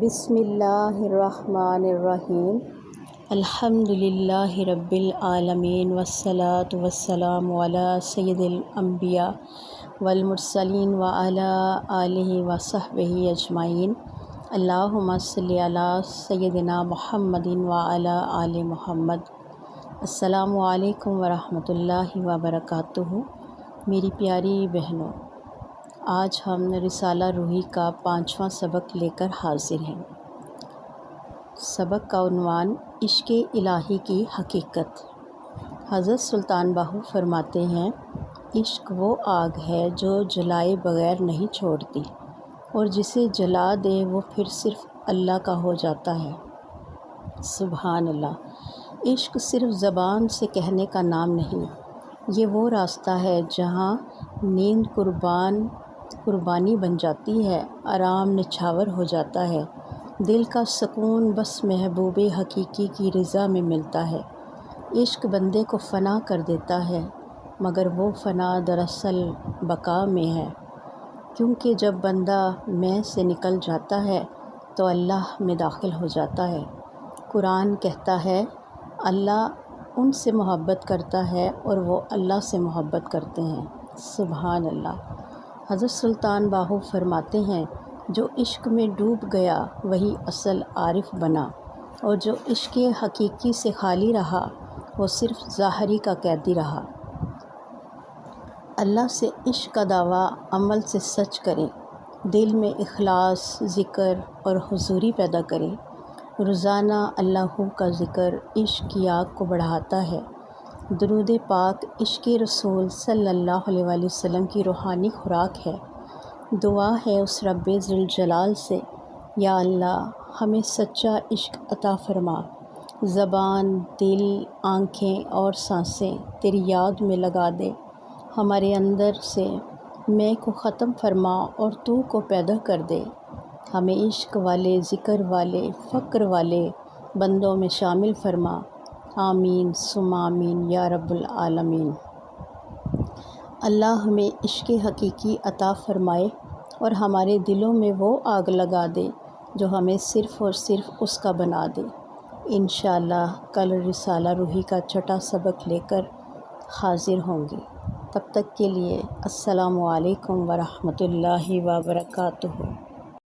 بسم اللہ الرحمن الرحیم الحمد للہ رب العالمین والصلاة والسلام علی سید الانبیاء والمرسلین وعلی آلہ وصحبہ اجمعین اللہم صلی علی سیدنا محمد وعلی آل محمد۔ السلام علیکم ورحمۃ اللہ وبرکاتہ۔ میری پیاری بہنوں، آج ہم رسالہ روحی کا 5واں سبق لے کر حاضر ہیں۔ سبق کا عنوان عشق الہی کی حقیقت۔ حضرت سلطان باہو فرماتے ہیں، عشق وہ آگ ہے جو جلائے بغیر نہیں چھوڑتی، اور جسے جلا دے وہ پھر صرف اللہ کا ہو جاتا ہے۔ سبحان اللہ۔ عشق صرف زبان سے کہنے کا نام نہیں، یہ وہ راستہ ہے جہاں نیند قربانی بن جاتی ہے، آرام نچھاور ہو جاتا ہے، دل کا سکون بس محبوب حقیقی کی رضا میں ملتا ہے۔ عشق بندے کو فنا کر دیتا ہے، مگر وہ فنا دراصل بقا میں ہے، کیونکہ جب بندہ میں سے نکل جاتا ہے تو اللہ میں داخل ہو جاتا ہے۔ قرآن کہتا ہے، اللہ ان سے محبت کرتا ہے اور وہ اللہ سے محبت کرتے ہیں۔ سبحان اللہ۔ حضرت سلطان باہو فرماتے ہیں، جو عشق میں ڈوب گیا وہی اصل عارف بنا، اور جو عشق حقیقی سے خالی رہا وہ صرف ظاہری کا قیدی رہا۔ اللہ سے عشق کا دعویٰ عمل سے سچ کریں، دل میں اخلاص، ذکر اور حضوری پیدا کریں۔ روزانہ اللہ کا ذکر عشق کی آگ کو بڑھاتا ہے۔ درود پاک عشق رسول صلی اللہ علیہ وآلہ وسلم کی روحانی خوراک ہے۔ دعا ہے اس رب ذوالجلال سے، یا اللہ ہمیں سچا عشق عطا فرما، زبان، دل، آنکھیں اور سانسیں تیری یاد میں لگا دے، ہمارے اندر سے میں کو ختم فرما اور تو کو پیدا کر دے، ہمیں عشق والے، ذکر والے، فکر والے بندوں میں شامل فرما، آمین ثم آمین یا رب العالمین۔ اللہ ہمیں عشق حقیقی عطا فرمائے اور ہمارے دلوں میں وہ آگ لگا دے جو ہمیں صرف اور صرف اس کا بنا دے۔ انشاءاللہ کل رسالہ روحی کا 6واں سبق لے کر حاضر ہوں گی۔ تب تک کے لیے السلام علیکم ورحمۃ اللہ وبرکاتہ۔